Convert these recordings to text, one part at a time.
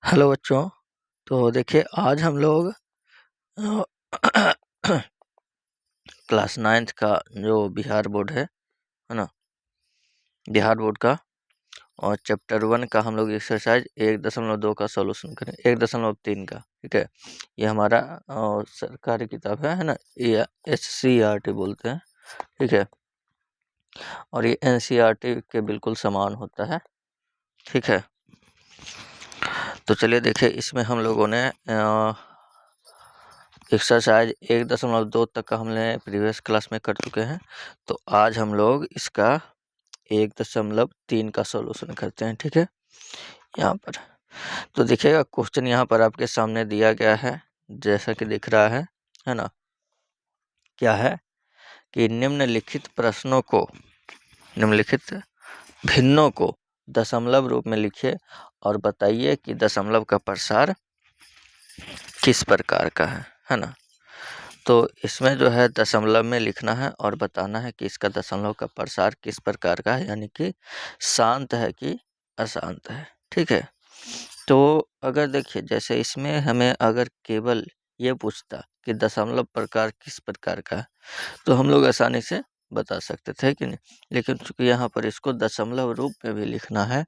Hello बच्चों। तो देखिए आज हम लोग अ, क्लास 9th का जो बिहार बोर्ड है ना, बिहार बोर्ड का और चैप्टर 1 का हम लोग एक्सरसाइज 1.2 का सॉल्यूशन करें, 1.3 का। ठीक है, ये हमारा सरकारी किताब है ना, ये SCERT बोलते हैं। ठीक है, और ये NCERT के बिल्कुल समान होता है। ठीक है, तो चलिए देखिए, इसमें हम लोगों ने एक्सरसाइज 1.2 तक का हमने प्रीवियस क्लास में कर चुके हैं। तो आज हम लोग इसका 1.3 का सॉल्यूशन करते हैं। ठीक है, यहाँ पर तो देखिएगा क्वेश्चन यहाँ पर आपके सामने दिया गया है, जैसा कि दिख रहा है ना। क्या है कि निम्नलिखित प्रश्नों को, निम्नलिखित भिन्नों को दशमलव रूप में लिखिए और बताइए कि दशमलव का प्रसार किस प्रकार का है ना। तो इसमें जो है दशमलव में लिखना है और बताना है कि इसका दशमलव का प्रसार किस प्रकार का है, यानी कि शांत है कि अशांत है। ठीक है, तो अगर देखिए जैसे इसमें हमें अगर केवल ये पूछता कि दशमलव प्रकार किस प्रकार का है तो हम लोग आसानी से बता सकते थे कि नहीं, लेकिन चूंकि यहाँ पर इसको दशमलव रूप में भी लिखना है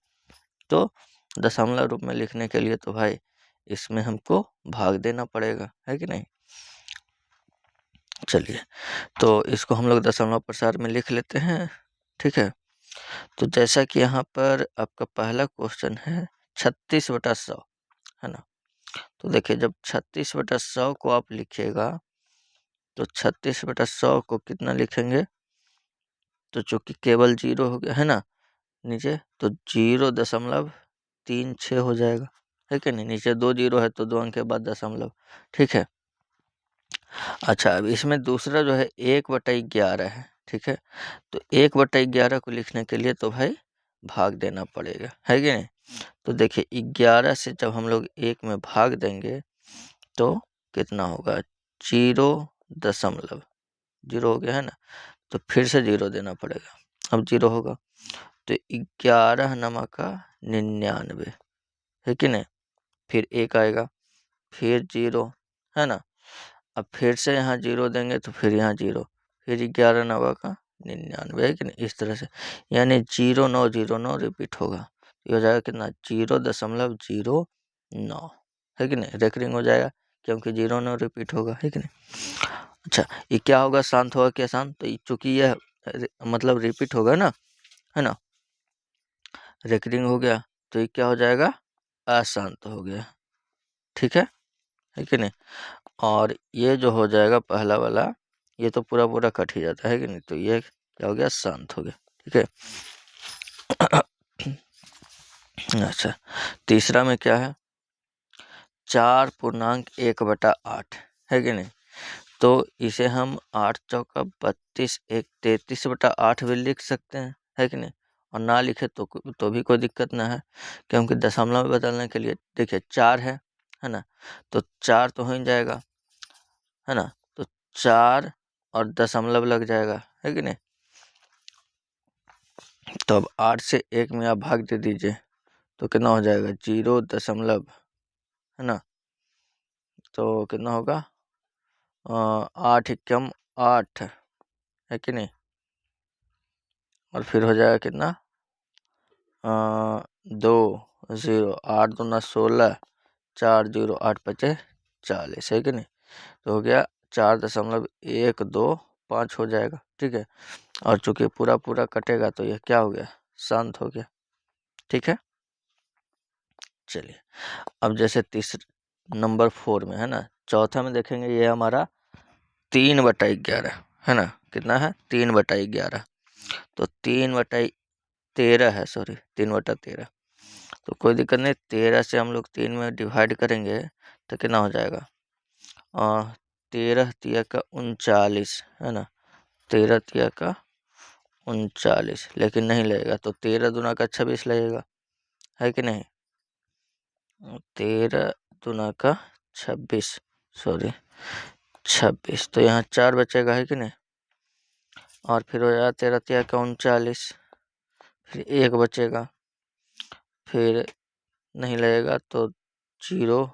तो दशमलव रूप में लिखने के लिए तो भाई इसमें हमको भाग देना पड़ेगा, है कि नहीं। चलिए, तो इसको हम लोग दशमलव प्रसार में लिख लेते हैं। ठीक है, तो जैसा कि यहाँ पर आपका पहला क्वेश्चन है 36/100 है ना। तो देखिए जब 36/100 को आप लिखिएगा तो 36/100 को कितना लिखेंगे, तो चूंकि केवल जीरो हो गया है ना नीचे, तो 0.36 हो जाएगा, है कि नहीं। नीचे 2 जीरो है तो 2 अंक के बाद दशमलव। ठीक है, अच्छा अब इसमें दूसरा जो है 1/11 है। ठीक है, तो 1/11 को लिखने के लिए तो भाई भाग देना पड़ेगा, है कि नहीं। तो देखिए 11 से जब हम लोग 1 में भाग देंगे तो कितना होगा, 0.0 हो गया है ना। तो फिर से 0 देना पड़ेगा, अब 0 होगा तो 11 नमका 99, है कि नहीं। फिर 1 आएगा, फिर 0 है ना। अब फिर से यहाँ 0 देंगे तो फिर यहाँ 0, फिर 11 नवा का 99, है कि नहीं। इस तरह से यानी 0909 रिपीट होगा, ये हो जाएगा कितना 0.09, है कि नहीं। रेकरिंग हो जाएगा क्योंकि 09 रिपीट होगा, है कि नहीं। अच्छा ये क्या होगा, शांत होगा कि अशांत, तो चूंकि यह मतलब रिपीट होगा ना, है ना, रेकरिंग हो गया तो ये क्या हो जाएगा, अशांत हो गया। ठीक है कि नहीं। और ये जो हो जाएगा पहला वाला, ये तो पूरा पूरा कट ही जाता है कि नहीं, तो ये क्या हो गया, शांत हो गया। ठीक है अच्छा तीसरा में क्या है, 4.1/8, है कि नहीं। तो इसे हम 8 चौका 32, 1 33/8 भी लिख सकते हैं, है कि नहीं। और ना लिखे तो भी कोई दिक्कत ना है, क्योंकि दशमलव में बदलने के लिए देखिए 4 है ना, तो 4 तो हो ही जाएगा, है ना। तो 4 और दशमलव लग जाएगा, है कि नहीं। तो अब 8 से 1 में आप भाग दे दीजिए तो कितना हो जाएगा, 0 है ना। तो कितना होगा 8 एकम 8, है कि नहीं। और फिर हो जाएगा कितना 2 0, 8 दूना 16, 4 0 8 5 40, है कि नहीं। तो हो गया 4.125 हो जाएगा। ठीक है, और चूंकि पूरा पूरा कटेगा तो यह क्या हो गया, शांत हो गया। ठीक है, चलिए अब जैसे तीसरे नंबर 4 में है ना, चौथा में देखेंगे ये हमारा 3/11 है ना। कितना है 3/11, तो 3/13 है, सॉरी 3/13। तो कोई दिक्कत नहीं, 13 से हम लोग 3 में डिवाइड करेंगे तो कितना हो जाएगा 13 तिया का 39, है ना। 13 तिया का 39, लेकिन नहीं लगेगा तो 13 दूना का 26 लगेगा, है कि नहीं। 13 दूना का 26, सॉरी 26, तो यहाँ 4 बचेगा, है कि नहीं। और फिर हो जाएगा 13 तिया का 39, फिर 1 बचेगा, फिर नहीं लगेगा तो 0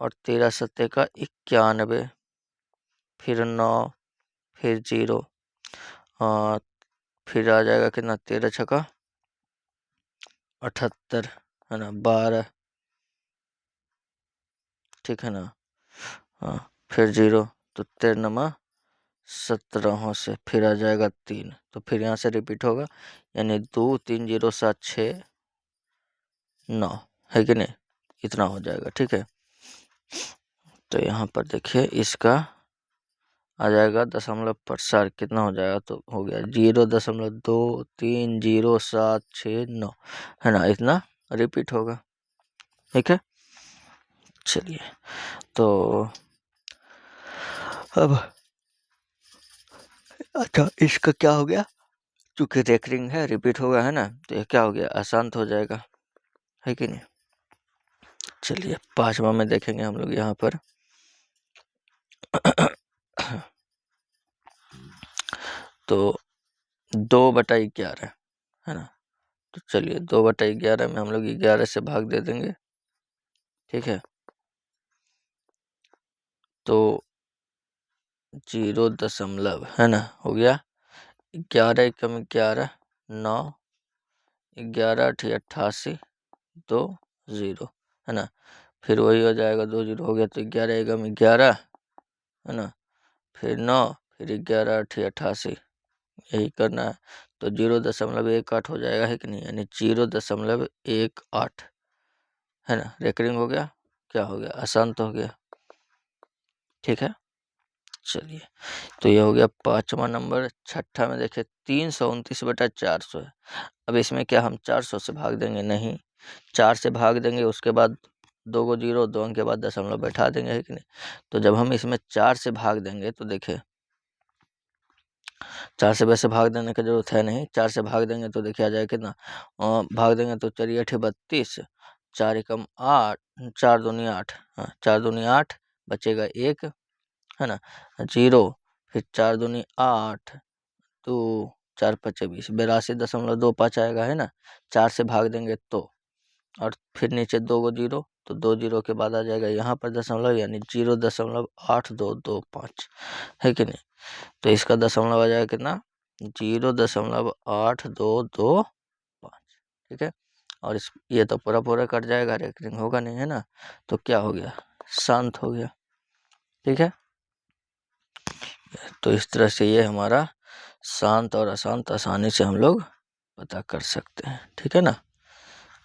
और 13 सत्ते का 91, फिर 9, फिर 0, फिर आ जाएगा कितना, 13 छक्का 78, है ना, 12, ठीक है ना, हाँ, फिर 0, तो 13 17 से फिर आ जाएगा 3, तो फिर यहाँ से रिपीट होगा, यानी 2 3 0 7 6 9, है कि नहीं, इतना हो जाएगा, ठीक है। तो यहाँ पर देखिए इसका आ जाएगा दशमलव प्रसार कितना हो जाएगा, तो हो गया 0.230769, है ना, इतना रिपीट होगा, ठीक है। चलिए, तो अब अच्छा इसका क्या हो गया, चूंकि रेकरिंग है, रिपीट होगा, है ना, तो ये क्या हो गया, आसान हो जाएगा, है कि नहीं। चलिए 5वां में देखेंगे हम लोग यहाँ पर तो 2/11, है ना, तो चलिए 2/11 में हम लोग 11 से भाग दे देंगे, ठीक है। तो 0 है ना, हो गया 11 एकम 11 9, 11 8 88 2 0, है ना, फिर वही हो जाएगा 2 0 हो गया, तो 11 एकम 11, है ना, फिर 9, फिर 11 8 88, यही करना है, तो 0.18 हो जाएगा, है कि नहीं, यानी 0.18, है ना, रेकरिंग हो गया, क्या हो गया, आसान तो हो गया, ठीक है। चलिए, तो ये हो गया 5वां नंबर। 6ठा में देखिए 329/400 है। अब इसमें क्या हम 400 से भाग देंगे, नहीं, 4 से भाग देंगे, उसके बाद 2 को 0, 2 अंक के बाद दशमलव बैठा देंगे, है कि नहीं। तो जब हम इसमें 4 से भाग देंगे तो देखिए 4 से वैसे भाग देने की जरूरत है नहीं, 4 से भाग देंगे तो देखिए आ जाएगा कितना, भाग देंगे तो 4 8 32, 4 एकम 8, 4 दूनी 8, हाँ 4 दूनी 8, बचेगा 1, है ना, 0, फिर 4 दूनी 8, तो 4 5 20, 82.25 आएगा, है ना, 4 से भाग देंगे तो, और फिर नीचे 2 को 0, तो 2 0 के बाद आ जाएगा यहाँ पर दशमलव, यानी 0.8225, है कि नहीं। तो इसका दशमलव आ जाएगा कितना, 0.8225, ठीक है। और इस ये तो पूरा पूरा कट जाएगा, रेकरिंग होगा नहीं, है ना, तो क्या हो गया, शांत हो गया, ठीक है। तो इस तरह से ये हमारा शांत और अशांत आसानी से हम लोग पता कर सकते हैं, ठीक है ना।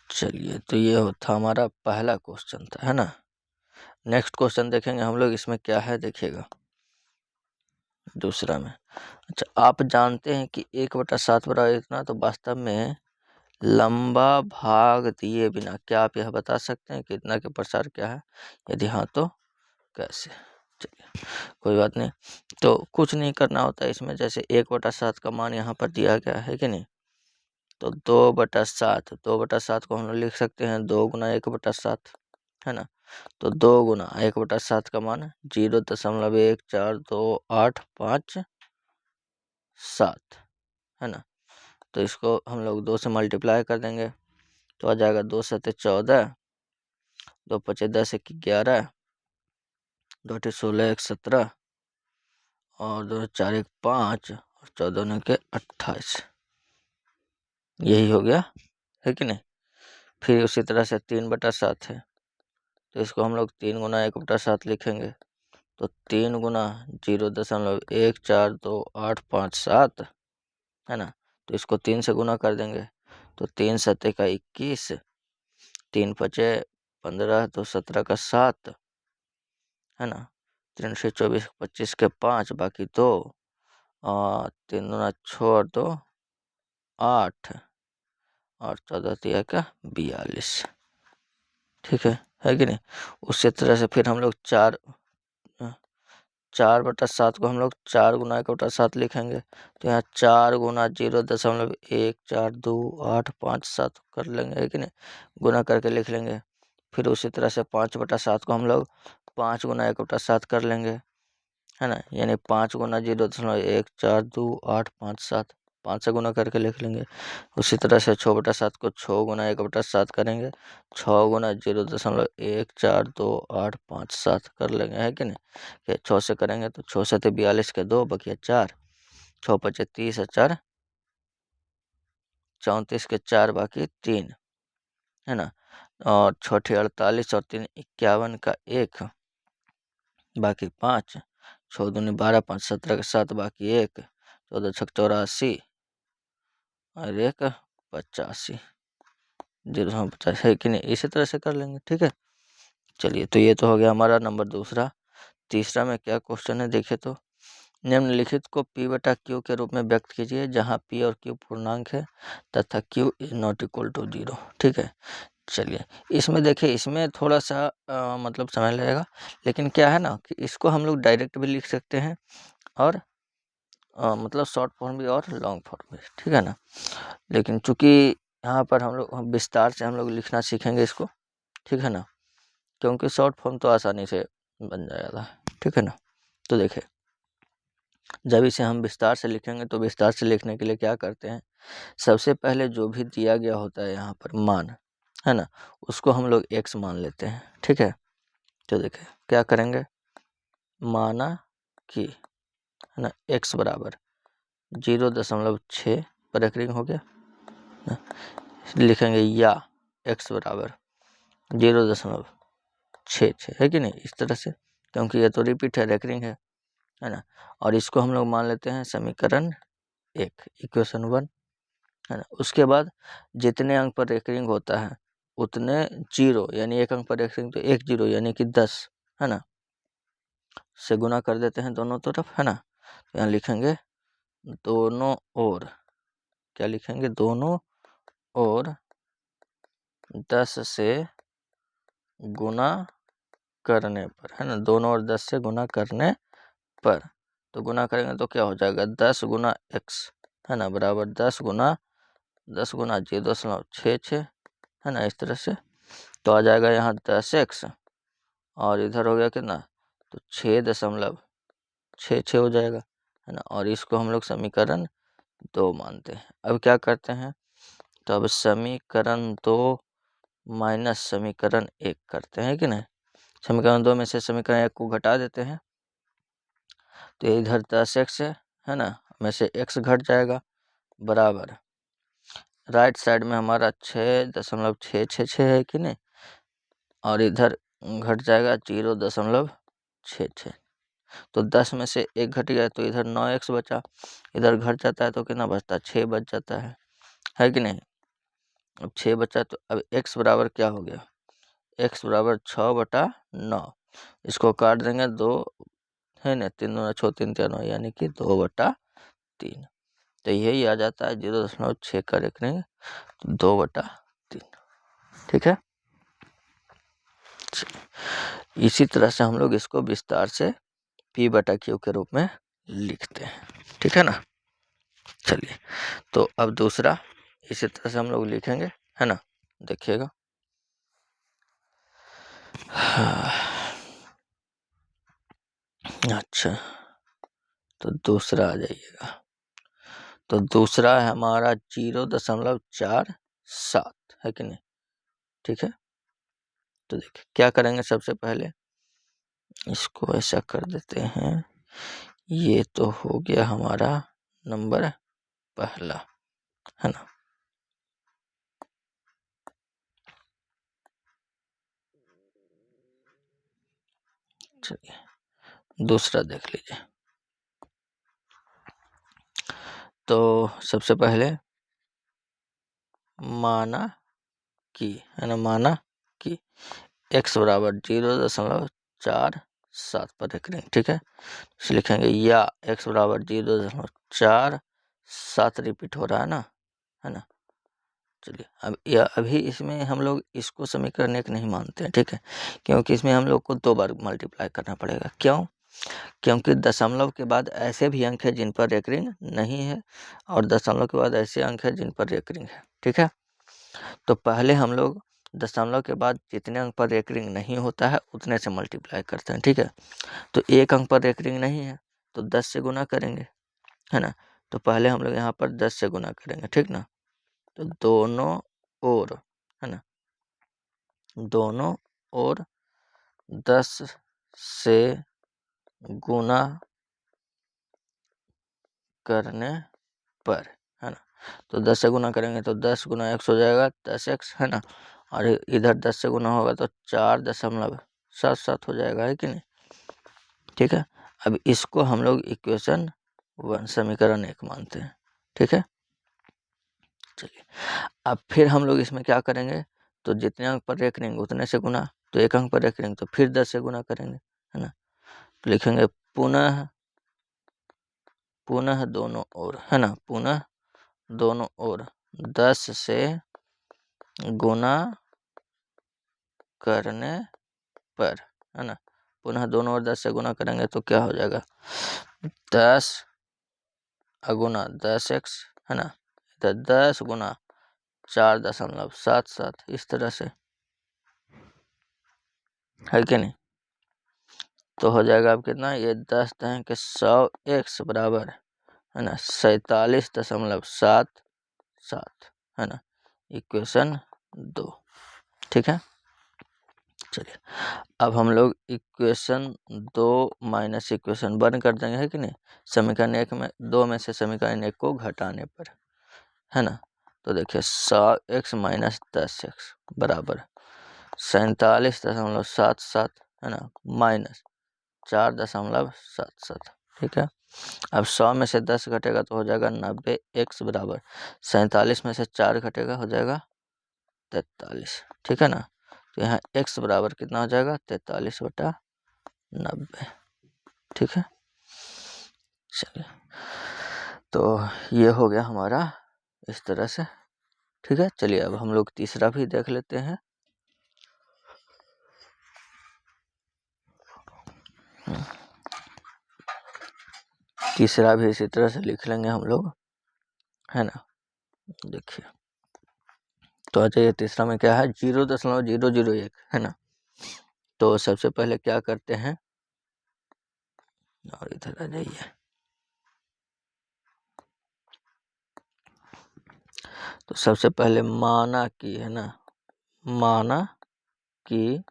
चलिए, तो ये था हमारा पहला क्वेश्चन था, है ना। नेक्स्ट क्वेश्चन देखेंगे हम लोग, इसमें क्या है देखिएगा, दूसरा में। अच्छा, आप जानते हैं कि 1/7 बराबर इतना, तो वास्तव में लंबा भाग दिए बिना क्या आप यह बता सकते हैं कि इतना के प्रसार क्या है, यदि हाँ तो कैसे। चलिए, कोई बात नहीं, तो कुछ नहीं करना होता है इसमें, जैसे 1/7 का मान यहाँ पर दिया गया है कि नहीं, तो 2/7, 2/7 को हम लोग लिख सकते हैं 2 गुना 1/7, है ना, तो 2 गुना 1/7 का मान 0.1428557, है ना, तो इसको हम लोग 2 से मल्टीप्लाई कर देंगे, तो आ जाएगा 2 7 14, 2 5 10 1 11, 2 8 16 1 17, और 2 4 1 5, और 14 9 के 28, यही हो गया, है कि नहीं। फिर उसी तरह से 3/7 है, तो इसको हम लोग 3 गुना 1/7 लिखेंगे, तो 3 गुना 0.1428557, है ना, तो इसको 3 से गुना कर देंगे, तो 3 7 का 21, 3 5 15, तो 17 का 7, है ना, 3 से 24 25 के 5, बाकी 2, 3 दूना 6 और 2 8, और 14 तिया का 42, ठीक है कि नहीं। उसी तरह से फिर हम लोग 4/7 को हम लोग 4 गुना 1/7 लिखेंगे, तो यहाँ 4 गुना 0.142857 कर लेंगे, है कि नहीं, गुना करके लिख लेंगे। फिर उसी तरह से 5/7 को हम लोग 5 गुना 1/7 कर लेंगे, है ना, यानी 5 गुना 0.1428557, 5 से गुना करके लिख लेंगे। उसी तरह से 6/7 को 6 गुना 1/7 करेंगे, 6 गुना 0.142857 कर लेंगे, है कि नहीं। 6 से करेंगे तो 6 से 42 के 2 बकिया 4, 6 पचे 30 है 4, 34 के 4 बाकी 3, है ना। और 6 48 और 3 51 का 1 बाकी 5, 6 दूनी 12, 5 17 के 7 बाकी 1, 14 6 84 और 1 85, 0.50 है कि नहीं। इसी तरह से कर लेंगे, ठीक है। चलिए, तो ये तो हो गया हमारा नंबर दूसरा। तीसरा में क्या क्वेश्चन है देखिए, तो निम्नलिखित को P बटा Q के रूप में व्यक्त कीजिए जहां P और Q पूर्णांक है तथा Q is not equal to 0, ठीक है। चलिए, इसमें देखिए, इसमें थोड़ा सा मतलब समय लगेगा, लेकिन क्या है ना कि इसको हम लोग डायरेक्ट भी लिख सकते हैं और मतलब शॉर्ट फॉर्म भी और लॉन्ग फॉर्म भी, ठीक है ना। लेकिन चूंकि यहाँ पर हम लोग विस्तार से हम लोग लिखना सीखेंगे इसको, ठीक है ना, क्योंकि शॉर्ट फॉर्म तो आसानी से बन जाएगा, ठीक है ना। तो देखिए, जब इसे हम विस्तार से लिखेंगे तो विस्तार से लिखने के लिए क्या करते हैं, सबसे पहले जो भी दिया गया होता है यहाँ पर मान, है ना, उसको हम लोग x मान लेते हैं, ठीक है। तो देखिए क्या करेंगे, माना कि, है ना, x बराबर 0.6 पर एक रिंग हो गया ना, लिखेंगे या x बराबर 0.66 है कि नहीं, इस तरह से, क्योंकि ये तो रिपीट है, रेकरिंग है ना। और इसको हम लोग मान लेते हैं समीकरण 1, इक्वेशन 1, है ना। उसके बाद जितने अंक पर रेकरिंग होता है उतने जीरो, यानी एक अंक पर रेकरिंग तो एक जीरो यानी कि 10, है ना, से गुना कर देते हैं दोनों तरफ, है ना। तो यहाँ लिखेंगे दोनों ओर, क्या लिखेंगे, दोनों ओर 10 से गुना करने पर, है ना, दोनों ओर 10 से गुना करने पर, तो गुना करेंगे तो क्या हो जाएगा, 10 गुना x, है ना, बराबर 10 गुना 0.66, है ना, इस तरह से। तो आ जाएगा यहाँ 10x और इधर हो गया कितना, तो 6.66 हो जाएगा, है ना। और इसको हम लोग समीकरण 2 मानते हैं। अब क्या करते हैं, तो अब समीकरण 2 माइनस समीकरण 1 करते हैं कि नहीं। समीकरण 2 में से समीकरण 1 को घटा देते हैं, तो इधर 10x है ना, में से x घट जाएगा, बराबर राइट साइड में हमारा 6.666 है कि नहीं, और इधर घट जाएगा 0.66, तो 10 में से 1 घट गया तो इधर 9x बचा, इधर घट जाता है तो कितना बचता है, 6 बच जाता है कि नहीं। अब 6 बचा तो अब x बराबर क्या हो गया, x बराबर 6/9, इसको काट देंगे 2, है ना, 3 दूना 6 3 3 9 यानी कि 2/3, तो यही आ जाता है 0.6 का रेकरिंग 2/3, ठीक है। इसी तरह से हम लोग इसको विस्तार से P बटा Q के रूप में लिखते हैं, ठीक है ना। चलिए, तो अब दूसरा इसी तरह से हम लोग लिखेंगे, है ना, देखिएगा। अच्छा, तो दूसरा आ जाइएगा, तो दूसरा है हमारा 0.47, है कि नहीं, ठीक है। तो देखिए क्या करेंगे, सबसे पहले इसको ऐसा कर देते हैं, ये तो हो गया हमारा नंबर पहला, है ना। चलिए दूसरा देख लीजिए, तो सबसे पहले माना कि, है ना, माना कि x बराबर 0.47 पर रेकरिंग, ठीक है। इसे लिखेंगे या x बराबर 0.47 रिपीट हो रहा है ना, है ना। चलिए, अब या अभी इसमें हम लोग इसको समीकरण 1 नहीं मानते हैं, ठीक है, क्योंकि इसमें हम लोग को 2 बार मल्टीप्लाई करना पड़ेगा। क्यों, क्योंकि दशमलव के बाद ऐसे भी अंक है जिन पर रेकरिंग नहीं है और दशमलव के बाद ऐसे अंक है जिन पर रेकरिंग है, ठीक है। तो पहले हम लोग दशमलव के बाद जितने अंक पर रेकरिंग नहीं होता है उतने से मल्टीप्लाई करते हैं, ठीक है। तो एक अंक पर रेकरिंग नहीं है तो 10 से गुना करेंगे, है ना, तो पहले हम लोग यहाँ पर 10 से गुना करेंगे, ठीक ना। तो दोनों ओर, है ना, दोनों ओर 10 से गुना करने पर, है ना। तो 10 से गुना करेंगे तो 10 गुना x हो जाएगा 10x, है ना। और इधर 10 से गुना होगा तो 4.77 हो जाएगा, है कि नहीं। ठीक है, अब इसको हम लोग इक्वेशन 1 समीकरण 1 मानते हैं, ठीक है। चलिए, अब फिर हम लोग इसमें क्या करेंगे, तो जितने अंक पर रख लेंगे उतने से गुना, तो एक अंक पर रख लेंगे तो फिर 10 से गुना करेंगे, है ना। तो लिखेंगे पुनः पुनः दोनों ओर, है ना, पुनः दोनों ओर 10 से गुना करने पर, है ना। पुनः दोनों ओर 10 से गुना करेंगे तो क्या हो जाएगा, 10 अगुना 10x, है ना। इधर 10 गुना 4.77, इस तरह से, है कि नहीं। तो हो जाएगा अब कितना, ये 10 हैं कि 100x बराबर, है ना, 47.77, है ना, इक्वेशन 2, ठीक है। चलिए, अब हम लोग इक्वेशन 2 माइनस इक्वेशन 1 कर देंगे, है कि नहीं। समीकरण 1 में 2 में से समीकरण 1 को घटाने पर, है ना। तो देखिए 100x माइनस 10x बराबर 47.77, है ना, माइनस 4.77, ठीक है। अब 100 में से 10 घटेगा तो हो जाएगा 90x बराबर 47 में से 4 घटेगा हो जाएगा 43, ठीक है ना। तो यहाँ x बराबर कितना हो जाएगा 43/90, ठीक है। चलिए, तो ये हो गया हमारा इस तरह से, ठीक है। चलिए, अब हम लोग तीसरा भी देख लेते हैं। तीसरा भी इसी तरह से लिख लेंगे हम लोग, है ना। देखिए, तो आ जाइए, तीसरा में क्या है, 0.001, है ना। तो सबसे पहले क्या करते हैं, और इधर आ जाइए, तो सबसे पहले माना कि, है ना, माना कि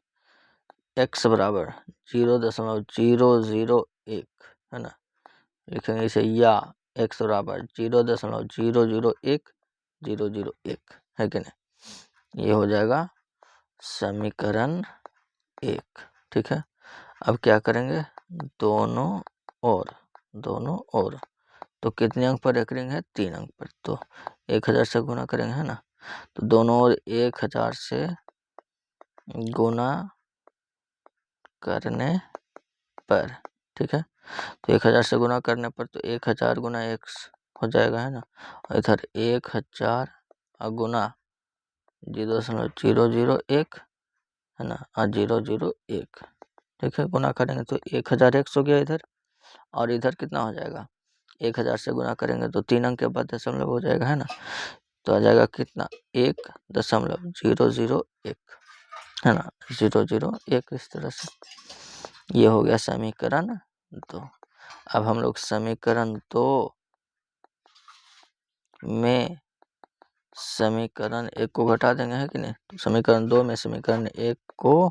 x बराबर 0.001, है ना, लिखेंगे इसे, या x बराबर 0.001, है कि नहीं। ये हो जाएगा समीकरण 1, ठीक है। अब क्या करेंगे, दोनों ओर तो कितने अंक पर रेकरिंग है, 3 अंक पर, तो 1000 से गुना करेंगे, है ना। तो दोनों ओर 1000 से गुना करने पर, ठीक है। तो 1000 से गुना करने पर तो 1000 गुना x हो जाएगा, है ना। और इधर 1000 गुना 0.001, है ना, और 0.01, ठीक है। गुना करेंगे तो 1000x हो गया इधर, और इधर कितना हो जाएगा, 1000 से गुना करेंगे तो 3 अंक के बाद दशमलव हो जाएगा, है ना। तो आ जाएगा कितना, 1.001, है ना, 0.01, इस तरह से। ये हो गया समीकरण 2। अब हम लोग समीकरण 2 में समीकरण 1 को घटा देंगे, है कि नहीं। तो समीकरण 2 में समीकरण 1 को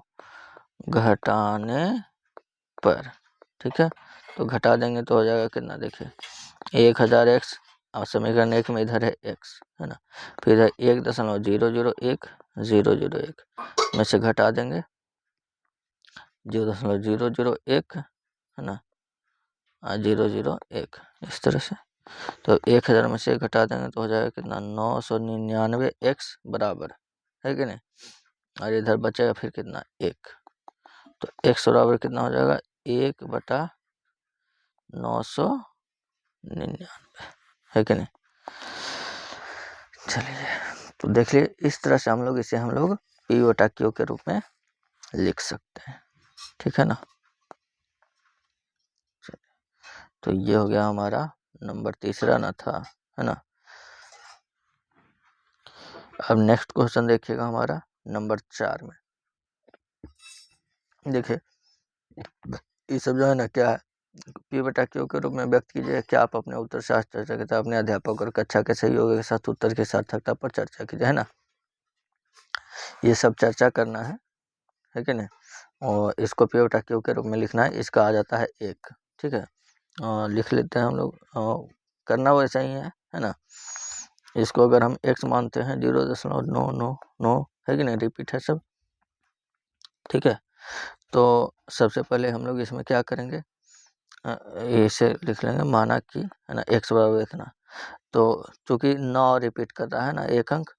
घटाने पर, ठीक है। तो घटा देंगे तो हो जाएगा कितना, देखिए 1000x, और समीकरण 1 में इधर है x, है ना। फिर इधर 1.001 में से घटा देंगे 0.001, है ना, 0.01, इस तरह से। तो 1000 में से घटा देंगे तो हो जाएगा कितना, 999x बराबर, है कि नहीं। और इधर बचेगा फिर कितना, 1, तो x बराबर कितना हो जाएगा, 1/999, है कि नहीं। चलिए, तो देख लिए, इस तरह से हम लोग इसे P/Q के रूप में लिख सकते हैं, ठीक है ना। तो ये हो गया हमारा नंबर तीसरा ना था, है ना। अब नेक्स्ट क्वेश्चन देखिएगा हमारा नंबर 4 में। देखिए, ये सब जो है ना क्या है, P बटा Q के रूप में व्यक्त कीजिए। क्या आप अपने उत्तर से चर्चा करते हैं? अपने अध्यापक और कक्षा के सहयोगी के साथ उत्तर की सार्थकता पर चर्चा कीजिए, है ना। ये सब चर्चा करना है कि नहीं। और इसको P बटा Q के रूप में लिखना है। इसका आ जाता है 1, ठीक है। लिख लेते हैं हम लोग। करना वैसा ही है ना। इसको अगर हम x मानते हैं 0.999 है कि नहीं, रिपीट है सब, ठीक है। तो सबसे पहले हम लोग इसमें क्या करेंगे, इसे लिख लेंगे माना कि, है ना, x बराबर इतना। तो चूंकि 9 रिपीट कर रहा है ना एक अंक,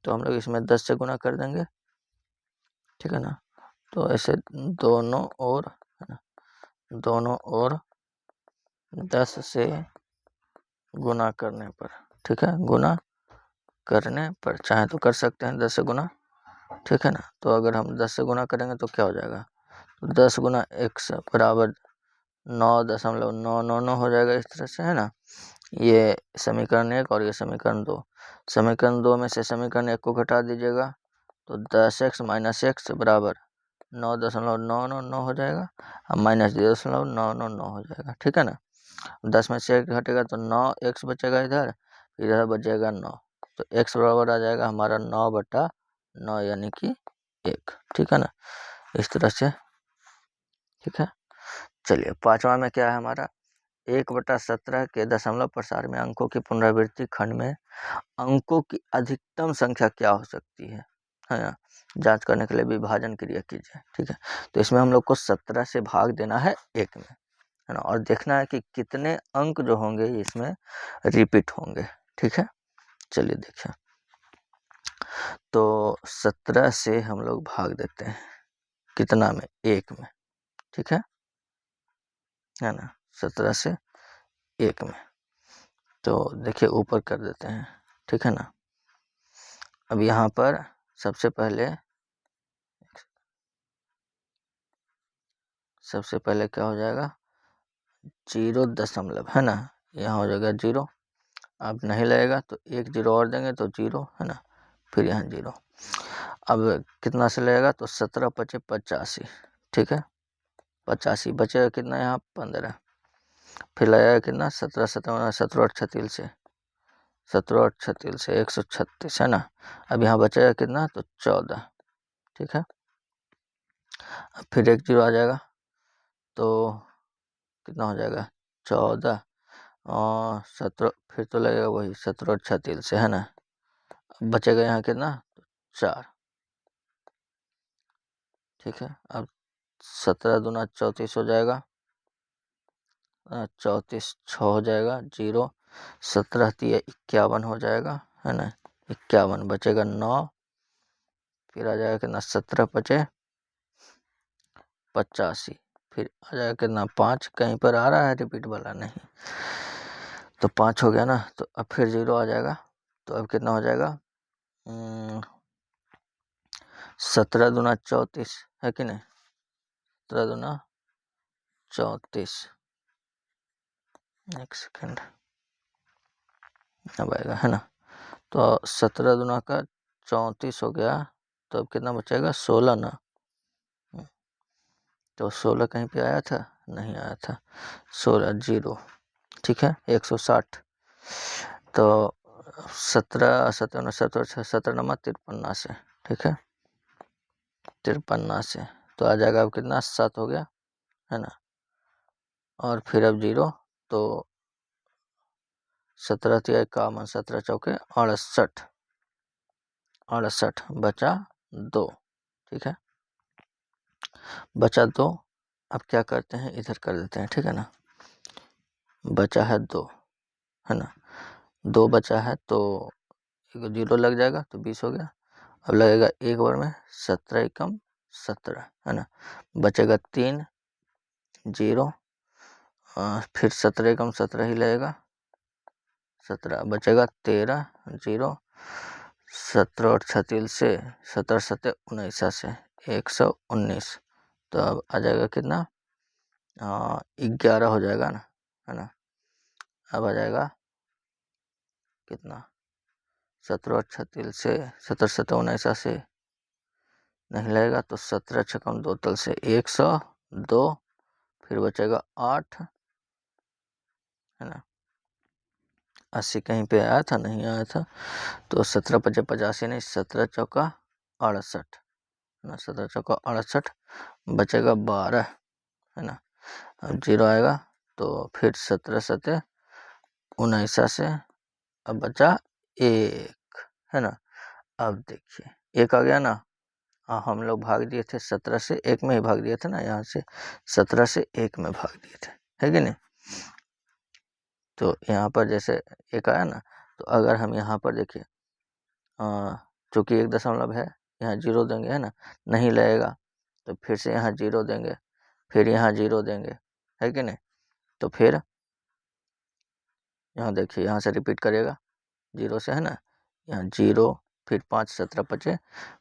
तो हम लोग इसमें 10 से गुना कर देंगे, ठीक है ना। तो ऐसे दोनों ओर, है ना, दोनों ओर 10 से गुना करने पर, ठीक है, गुना करने पर, चाहे तो कर सकते हैं 10 से गुना, ठीक है ना। तो अगर हम 10 से गुना करेंगे तो क्या हो जाएगा, तो 10 गुना x बराबर 9.999 हो जाएगा, इस तरह से, है ना। ये समीकरण 1 और ये समीकरण 2। समीकरण 2 में से समीकरण 1 को घटा दीजिएगा, तो 10x माइनस एक्स बराबर 9.999 हो जाएगा, अब माइनस 0.999 हो जाएगा, ठीक है ना। 10 में से 1 घटेगा तो 9x बचेगा, इधर बचेगा 9, तो x बराबर आ जाएगा हमारा 9/9 यानी कि 1, ठीक है ना, इस तरह से, ठीक है। चलिए 5वां में क्या है हमारा, 1/17 के दशमलव प्रसार में अंकों की पुनरावृत्ति खंड में अंकों की अधिकतम संख्या क्या हो सकती है ना। जांच करने के लिए विभाजन क्रिया कीजिए, ठीक है। तो इसमें हम लोग को 17 से भाग देना है 1 में, है ना, और देखना है कि कितने अंक जो होंगे इसमें रिपीट होंगे, ठीक है। चलिए देखिए, तो 17 से हम लोग भाग देते हैं कितना में, 1 में, ठीक है ना। 17 से 1 में, तो देखिए ऊपर कर देते हैं, ठीक है ना। अब यहाँ पर सबसे पहले क्या हो जाएगा, 0 दशमलव, है ना, यहाँ हो जाएगा 0। अब नहीं लगेगा तो 1 0 और देंगे तो 0, है ना, फिर यहाँ 0। अब कितना से लगेगा, तो 17 × 5 = 85, ठीक है। 85 बचेगा कितना, यहाँ 15, फिर लगेगा कितना, 17 17 17 8 36 से 17 8 36 से 136, है ना। अब यहाँ बचेगा कितना, तो 14, ठीक है। अब फिर 1 0 आ जाएगा, तो कितना हो जाएगा, 14 और 17, फिर तो लगेगा वही 17 8 36 से, है ना। अब बचेगा यहाँ कितना, तो 4, ठीक है। अब 17 दूना 34 हो जाएगा, 34 6 हो जाएगा, 0 17 3 51 हो जाएगा, है ना, 51 बचेगा 9, फिर आ जाएगा कितना, 17 × 5 = 85, फिर आ जाएगा कितना, 5, कहीं पर आ रहा है रिपीट वाला, नहीं, तो 5 हो गया ना। तो अब फिर 0 आ जाएगा, तो अब कितना हो जाएगा, 17 दूना 34, है कि नहीं, 17 दूना 34, एक सेकेंड, अब आएगा, है ना। तो 17 दूना का 34 हो गया, तो अब कितना बचेगा, 16 ना। तो 16 कहीं पे आया था, नहीं आया था, 16 0, ठीक है, 160। तो 17 17 17 17 नंबर 53 से, ठीक है, 53 से, तो आ जाएगा अब कितना, 7 हो गया, है ना। और फिर अब 0, तो 17 3 51, 17 चौके 68, 68 बचा 2, ठीक है, बचा 2। अब क्या करते हैं, इधर कर देते हैं, ठीक है ना। बचा है 2, है ना, 2 बचा है, तो 0 लग जाएगा, तो 20 हो गया। अब लगेगा एक बार में 17 × 17, है ना, बचेगा 3 0, फिर 17 × 17 ही लगेगा, 17 बचेगा 13 0, 17 8 36 से 17 7 19 से 119, तो अब आ जाएगा कितना, 11 हो जाएगा ना, है ना। अब आ जाएगा कितना, 17 8 36 से 17 7 19 से नहीं लगेगा, तो 17 × 6 = 2 से 102, फिर बचेगा 8, है ना। 80 कहीं पे आया था, नहीं आया था, तो 17 पचे 85 नहीं, 17 चौका 68, है ना। 17 चौका 68, बचेगा 12, है ना। अब 0 आएगा तो फिर 17 सते 19 से अब बचा 1, है ना। अब देखिए 1 आ गया ना। हाँ, हम लोग भाग दिए थे 17 से 1 में ही भाग दिए थे ना, यहाँ से 17 से 1 में भाग दिए थे, है कि नहीं। तो यहाँ पर जैसे 1 आया ना, तो अगर हम यहाँ पर देखिए चूँकि 1 दशमलव है, यहाँ 0 देंगे, है ना, नहीं लगेगा तो फिर से यहाँ 0 देंगे, फिर यहाँ 0 देंगे, है कि नहीं। तो फिर यहाँ देखिए, यहाँ से रिपीट करेगा 0 से, है ना। यहाँ 0, फिर 5 17 पचे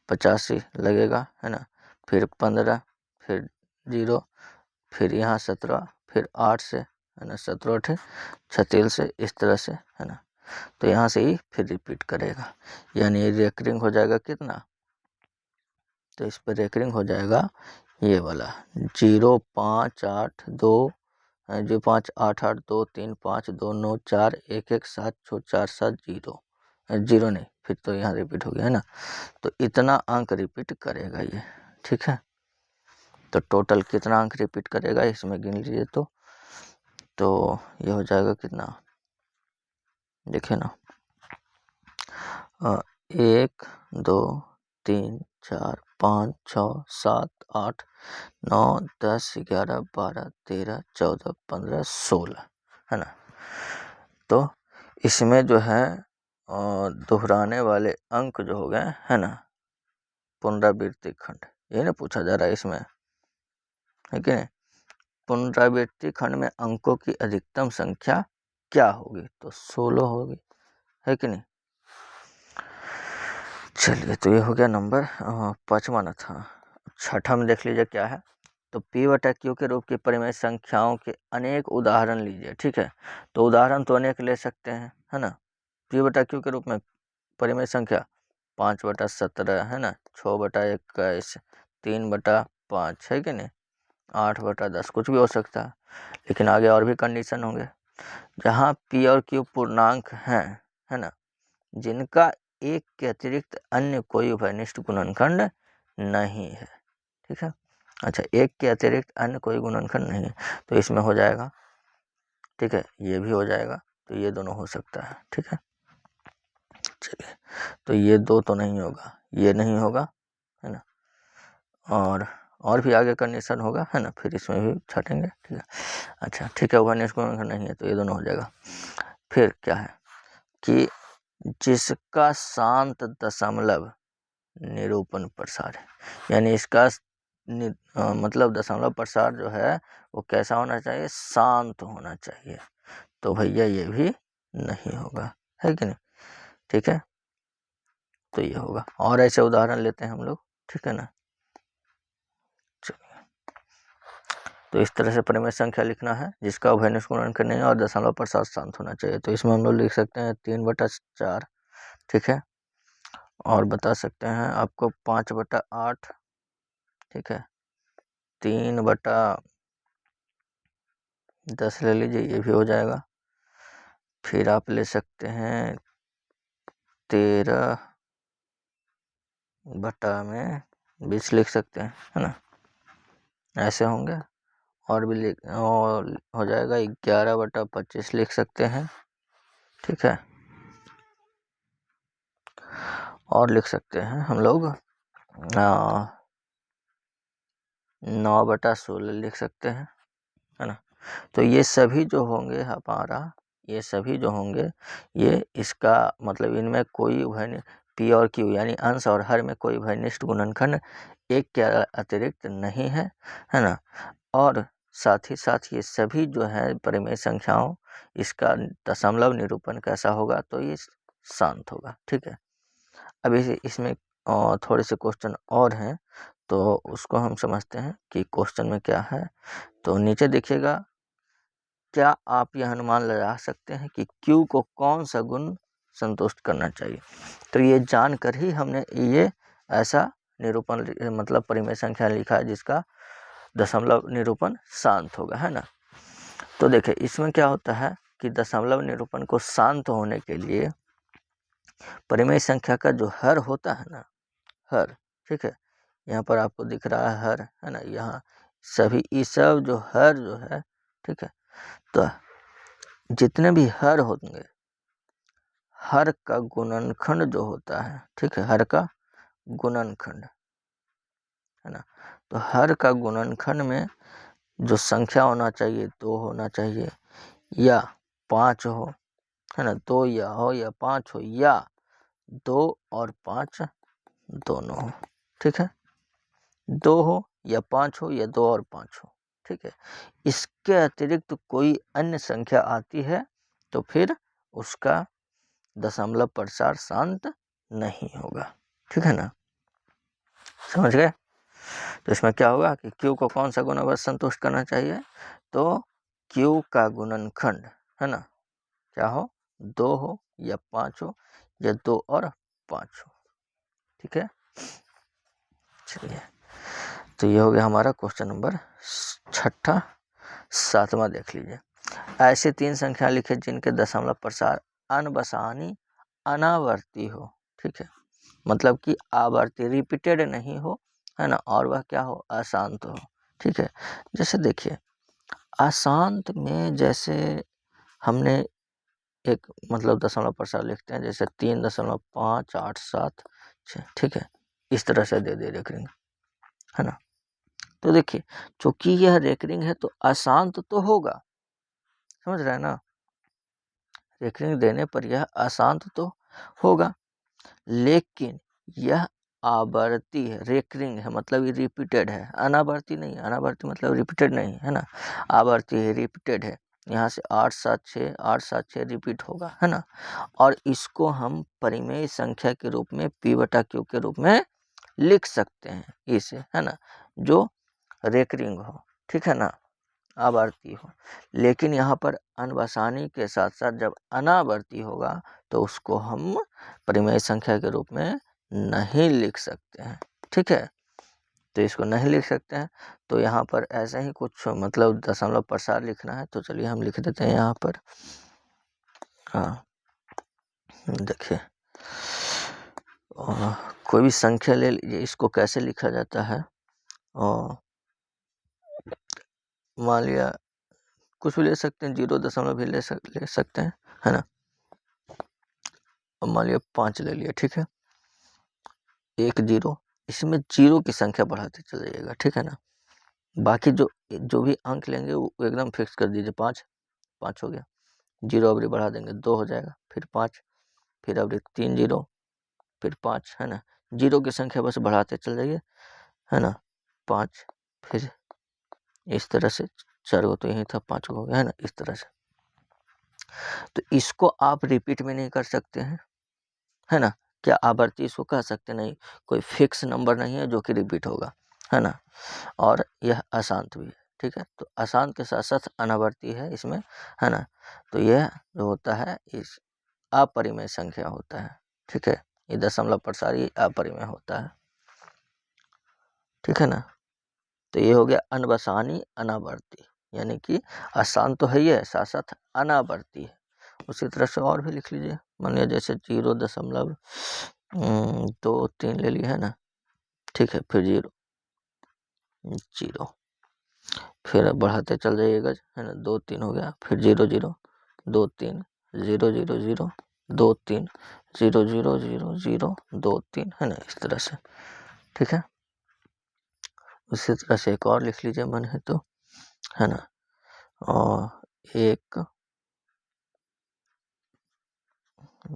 85 लगेगा, है ना। फिर 15, फिर 0, फिर यहाँ 17, फिर 8 से, है ना, 17 8 36 से, इस तरह से, है ना। तो यहाँ से ही फिर रिपीट करेगा, यानी रेकरिंग हो जाएगा कितना, तो इस पर रेकरिंग हो जाएगा ये वाला 0 5 8 2, 5 8 8 2 3 5 2 9 4 1 1 7 4 7 0, 0 नहीं, फिर तो यहाँ रिपीट हो गया, है ना। तो इतना अंक रिपीट करेगा ये, ठीक है। तो टोटल कितना अंक रिपीट करेगा इसमें गिन लीजिए, तो ये हो जाएगा कितना, देखिए ना, 1 2 3 4 5 6 7 8 9 10 11 12 13 14 15 16, है ना। तो इसमें जो है दोहराने वाले अंक जो हो गए, है ना, पुनरावृत्ति खंड, ये ना पूछा जा रहा है इसमें, है कि नहीं। पुनरावृत्ति खंड में अंकों की अधिकतम संख्या क्या होगी, तो 16 होगी, है कि नहीं। चलिए, तो ये हो गया नंबर 5वां ना था। 6ठा में देख लीजिए क्या है, तो P बटा Q के रूप की परिमेय संख्याओं के अनेक उदाहरण लीजिए, ठीक है। तो उदाहरण तो अनेक ले सकते हैं, है ना। P बटा Q के रूप में परिमेय संख्या 5 बटा 17, है ना, 6 बटा 21, 3 बटा 5, है कि नहीं, 8 बटा 10, कुछ भी हो सकता है। लेकिन आगे और भी कंडीशन होंगे, जहाँ P और Q पूर्णांक हैं, है ना, जिनका एक के अतिरिक्त अन्य कोई उभयनिष्ठ गुणनखंड नहीं है, ठीक है। अच्छा, एक के अतिरिक्त अन्य कोई गुणनखंड नहीं है, तो इसमें हो जाएगा, ठीक है, ये भी हो जाएगा, तो ये दोनों हो सकता है, ठीक है। चलिए, तो ये 2 तो नहीं होगा, ये नहीं होगा, है ना, और भी आगे कंडीशन होगा, है ना, फिर इसमें भी छाटेंगे, ठीक है। अच्छा, ठीक है, उभयनिष्ठ गुणनखंड नहीं है, तो ये दोनों हो जाएगा। फिर क्या है कि जिसका शांत दशमलव निरूपण प्रसार है, यानी इसका मतलब दशमलव प्रसार जो है वो कैसा होना चाहिए, शांत होना चाहिए, तो भैया ये भी नहीं होगा, है कि नहीं, ठीक है। तो ये होगा, और ऐसे उदाहरण लेते हैं हम लोग, ठीक है ना। चलिए, तो इस तरह से परिमेय संख्या लिखना है जिसका उभयनिष्ठ गुणनखंड नहीं है और दशमलव प्रसार शांत होना चाहिए, तो इसमें हम लोग लिख सकते हैं 3 बटा 4, ठीक है, और बता सकते हैं आपको 5 बटा 8, ठीक है, 3 बटा 10 ले लीजिए, ये भी हो जाएगा। फिर आप ले सकते हैं 13 बटा में 20 लिख सकते हैं, है ना, ऐसे होंगे। और भी और हो जाएगा 11 बटा 25 लिख सकते हैं, ठीक है। और लिख सकते हैं हम लोग 9 बटा 16 लिख सकते हैं, है ना। तो ये सभी जो होंगे हमारा, ये सभी जो होंगे, ये इसका मतलब इनमें कोई उभय P और Q यानी अंश और हर में कोई उभयनिष्ठ गुणनखंड एक के अतिरिक्त नहीं है, है ना। और साथ ही साथ ये सभी जो है परिमेय संख्याओं, इसका दशमलव निरूपण कैसा होगा, तो ये शांत होगा, ठीक है। अभी इसमें थोड़े से क्वेश्चन और हैं, तो उसको हम समझते हैं कि क्वेश्चन में क्या है। तो नीचे देखिएगा, क्या आप यह अनुमान लगा सकते हैं कि Q को कौन सा गुण संतुष्ट करना चाहिए, तो ये जानकर ही हमने ये ऐसा निरूपण मतलब परिमेय संख्या लिखा है जिसका दशमलव निरूपण शांत होगा, है ना। तो देखिए इसमें क्या होता है कि दशमलव निरूपण को शांत होने के लिए परिमेय संख्या का जो हर होता है ना, हर, ठीक है, यहाँ पर आपको दिख रहा है हर, है ना, यहाँ सभी ये सब जो हर जो है, ठीक है, तो जितने भी हर होंगे, हर का गुणनखंड जो होता है, ठीक है, हर का गुणनखंड, है ना, तो हर का गुणनखंड में जो संख्या होना चाहिए 2 होना चाहिए या 5 हो, है ना, 2 या हो या 5 हो या 2 और 5 दोनों हो, ठीक है, 2 हो या 5 हो या 2 और 5 हो, ठीक है। इसके अतिरिक्त कोई अन्य संख्या आती है तो फिर उसका दशमलव प्रसार शांत नहीं होगा, ठीक है ना, समझ गए। तो इसमें क्या होगा कि Q को कौन सा गुणनखंड संतुष्ट करना चाहिए, तो Q का गुणनखंड, है ना, क्या हो, 2 हो या 5 हो या 2 और 5 हो, ठीक है। चलिए, तो ये हो गया हमारा क्वेश्चन नंबर 6। 7वां देख लीजिए। ऐसे 3 संख्या लिखे जिनके दशमलव प्रसार अनबसानी अनावर्ती हो, ठीक है, मतलब कि आवर्ती रिपीटेड नहीं हो, है ना, और वह क्या हो, अशांत हो, ठीक है। जैसे देखिए अशांत में जैसे हमने एक मतलब दशमलव प्रसार लिखते हैं, जैसे 3.587, ठीक है, इस तरह से दे रेकरिंग, है ना। तो देखिए चूंकि यह रेकरिंग है तो अशांत तो होगा, समझ रहे हैं ना, रेकरिंग देने पर यह अशांत तो होगा, लेकिन यह आवर्ती है, रेकरिंग है मतलब ये रिपीटेड है, अनावर्ती नहीं, अनावर्ती मतलब रिपीटेड नहीं, है ना, आवर्ती है, रिपीटेड है, यहाँ से 8 7 6 रिपीट होगा, है ना, और इसको हम परिमेय संख्या के रूप में P/Q के रूप में लिख सकते हैं इसे, है ना, जो रेकरिंग हो, ठीक है ना, आवर्ती हो। लेकिन यहाँ पर अनबसानी के साथ साथ जब अनावर्ती होगा तो उसको हम परिमेय संख्या के रूप में नहीं लिख सकते हैं, ठीक है, तो इसको नहीं लिख सकते हैं। तो यहाँ पर ऐसा ही कुछ मतलब दशमलव प्रसार लिखना है, तो चलिए हम लिख देते हैं यहाँ पर। हाँ देखिए कोई भी संख्या ले लीजिए, इसको कैसे लिखा जाता है, और मान लिया कुछ भी ले सकते हैं, 0 भी ले सकते हैं, है ना, अब मान लिया 5 ले लिया, ठीक है, 1 0, इसमें 0 की संख्या बढ़ाते चले जाइएगा, ठीक है ना, बाकी जो भी अंक लेंगे वो एकदम फिक्स कर दीजिए, 5 हो गया, 0 अवधि बढ़ा देंगे 2 हो जाएगा, फिर 5, फिर अवधि 3 0, फिर 5, है ना, 0 की संख्या बस बढ़ाते चल जाइए, है ना, 5, फिर इस तरह से 4 गो तो यही था, 5 गो हो गया, है ना, इस तरह से। तो इसको आप रिपीट में नहीं कर सकते हैं, है ना, क्या आवर्ती इसको कह सकते नहीं, कोई फिक्स नंबर नहीं है जो कि रिपीट होगा, है ना, और यह अशांत भी है, ठीक है, तो अशांत के साथ साथ अनावर्ती है इसमें, है ना, तो यह जो होता है इस अपरिमेय संख्या होता है, ठीक है, ये दशमलव प्रसारी अपरिमेय होता है, ठीक है ना। तो ये हो गया अनबसानी अनावर्ती, यानी कि अशांत तो है ही है, साथ साथ अनावर्ती है। उसी तरह से और भी लिख लीजिए, मान लिया जैसे 0.23 ले लिया, है ना, ठीक है, फिर 0 0, फिर बढ़ाते चल जाइएगा, है ना, 2 3 हो गया, फिर 0 0 2 3 0 0 0 2 3 0 0 0 0 2 3, है ना, इस तरह से, ठीक है। उसी तरह से एक और लिख लीजिए मन है तो, है ना, और एक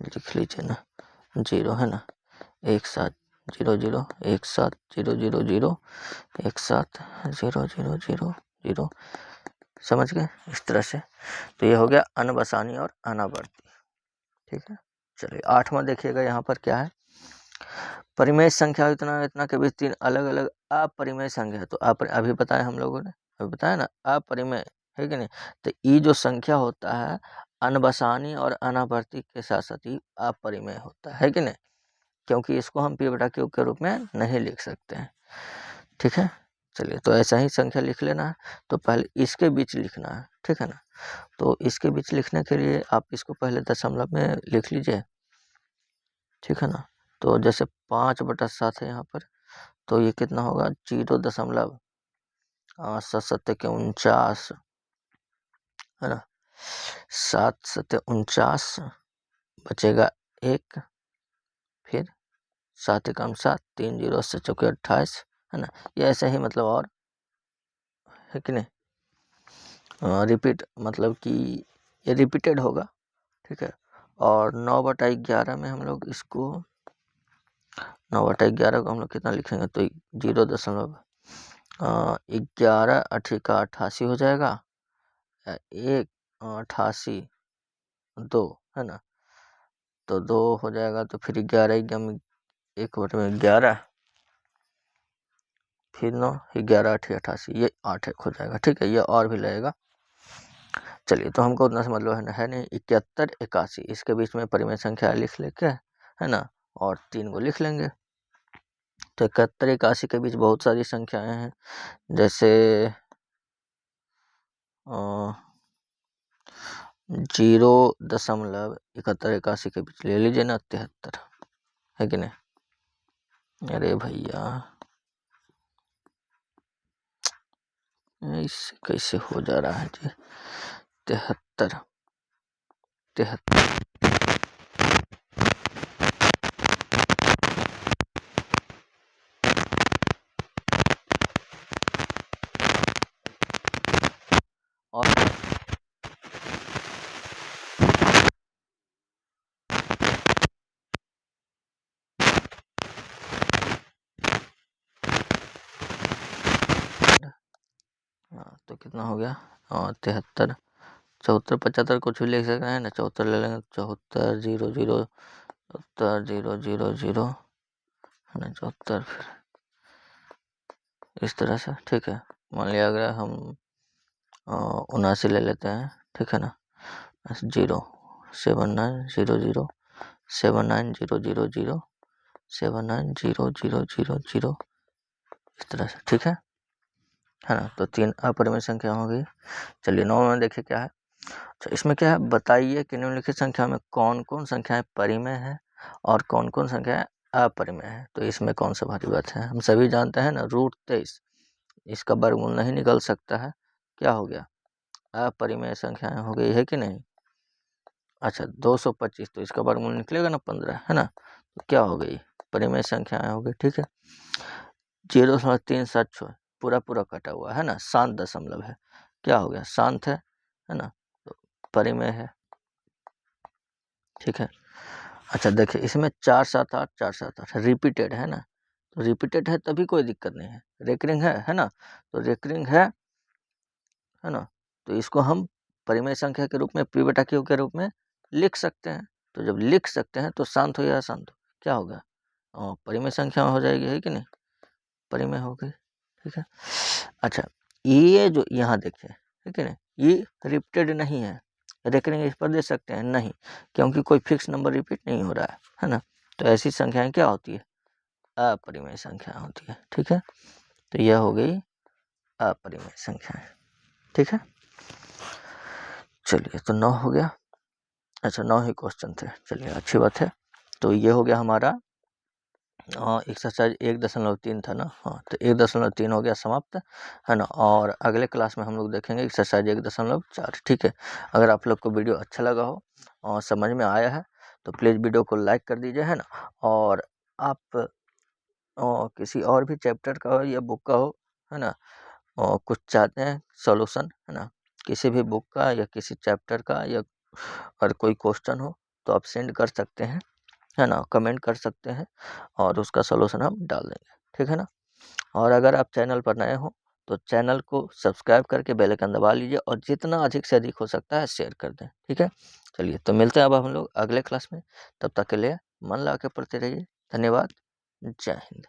लिख लीजिए ना, 0, है ना, 1 7 0 0 1 7 0 0 0 1 7 0 0 0 0, समझ गए, इस तरह से। तो ये हो गया अनबसानी और अनावर्ती, ठीक है। चलिए 8वां देखिएगा, यहाँ पर क्या है, परिमेय संख्या इतना इतना के बीच 3 अलग अलग अपरिमेय संख्या है, तो अभी बताया हम लोगों ने, अभी बताया ना, अपरिमेय है कि नहीं, तो ये जो संख्या होता है अनबसानी और अनावर्ती के साथ साथ ही अपरिमेय होता है कि नहीं, क्योंकि इसको हम P/Q के रूप में नहीं लिख सकते हैं, ठीक है। चलिए, तो ऐसा ही संख्या लिख लेना है। तो पहले इसके बीच लिखना है, ठीक है ना। तो इसके बीच लिखने के लिए आप इसको पहले दशमलव में लिख लीजिए, ठीक है ना। तो जैसे 5/7 है यहाँ पर, तो ये कितना होगा 0.7 है ना। 7×7 = 49, बचेगा 1, फिर 7×1 = 3, 0 से 28 है ना। ये ऐसे ही मतलब और है कि नहीं, रिपीट मतलब कि ये रिपीटेड होगा, ठीक है। और 9/11 में हम लोग इसको 9/11 को हम लोग कितना लिखेंगे, तो 0.11 का 88 हो जाएगा, 1 88 2 है ना। तो 2 हो जाएगा, तो फिर 11 फिर 9 11 8 88, ये 8 1 हो जाएगा, ठीक है। ये और भी लगेगा। चलिए, तो हमको उतना से मतलब है नहीं। 71 81 इसके बीच में परिमेय संख्या लिख लेके है ना, और 3 को लिख लेंगे। तो 71 81 के बीच बहुत सारी संख्याएं हैं, जैसे 0.71 81 के बीच ले लीजिए ना 73, है कि नहीं। अरे भैया, इससे कैसे हो जा रहा है जी। 73 और तो कितना हो गया 73 74 75 कुछ भी लिख सकते हैं ना। 74 ले लेंगे, 74 0 0 74 0 0 0 है ना। 74 फिर इस तरह से, ठीक है। मान लिया अगर हम 79 ले लेते हैं, ठीक है ना। 0 7 9 0 0 7 9 0 0 0 7 9 0 0 0 0 इस तरह से, ठीक है ना। तो 3 अपरिमेय संख्या हो गई। चलिए 9 में देखिए क्या है। तो इसमें क्या है, बताइए कि निम्नलिखित संख्या में कौन कौन संख्याएं परिमेय है और कौन कौन संख्याएं अपरिमेय है। तो इसमें कौन सा भारी बात है, हम सभी जानते हैं ना, √23 इसका वर्गमूल नहीं निकल सकता है। क्या हो गया, अपरिमेय संख्याएं हो गई, है कि नहीं। अच्छा, 225 तो इसका वर्गमूल निकलेगा ना 15, है ना। तो क्या हो गई, परिमेय संख्याएं हो गई, ठीक है। 0.376 पूरा पूरा कटा हुआ है ना, शांत दशमलव है, क्या हो गया, शांत है ना। तो परिमेय है, ठीक है। अच्छा देखिए, इसमें 478 478 रिपीटेड है ना। तो रिपीटेड है तभी कोई दिक्कत नहीं है, रेकरिंग है ना। तो रेकरिंग है ना। तो इसको हम परिमेय संख्या के रूप में p/q के रूप में लिख सकते हैं। तो जब लिख सकते हैं तो शांत हो या अशांत हो, क्या होगा, परिमेय संख्या हो जाएगी, है कि नहीं, परिमेय हो गई, ठीक है। अच्छा, ये जो यहाँ देखिए, है कि नहीं, ये रिपीटेड नहीं है, रेकरिंग इस पर दे सकते हैं नहीं, क्योंकि कोई फिक्स नंबर रिपीट नहीं हो रहा है ना। तो ऐसी संख्याएं क्या होती है, अपरिमेय संख्या होती है, ठीक है। तो यह हो गई अपरिमेय संख्याएं, ठीक है। चलिए, तो 9 हो गया। अच्छा, 9 ही क्वेश्चन थे, चलिए अच्छी बात है। तो ये हो गया हमारा एक्सरसाइज 1.3 था ना। हाँ, तो 1.3 हो गया समाप्त, है ना। और अगले क्लास में हम लोग देखेंगे एक्सरसाइज 1.4, ठीक है। अगर आप लोग को वीडियो अच्छा लगा हो और समझ में आया है तो प्लीज़ वीडियो को लाइक कर दीजिए, है ना। और आप किसी और भी चैप्टर का हो या बुक का हो, है ना, और कुछ चाहते हैं सॉल्यूशन, है ना, किसी भी बुक का या किसी चैप्टर का, या अगर कोई क्वेश्चन हो तो आप सेंड कर सकते हैं, है ना, कमेंट कर सकते हैं और उसका सॉल्यूशन हम डाल देंगे, ठीक है ना। और अगर आप चैनल पर नए हो तो चैनल को सब्सक्राइब करके बेल आइकन दबा लीजिए और जितना अधिक से अधिक हो सकता है शेयर कर दें, ठीक है। चलिए, तो मिलते हैं अब हम लोग अगले क्लास में, तब तक के लिए मन लगा के पढ़ते रहिए। धन्यवाद, जय हिंद।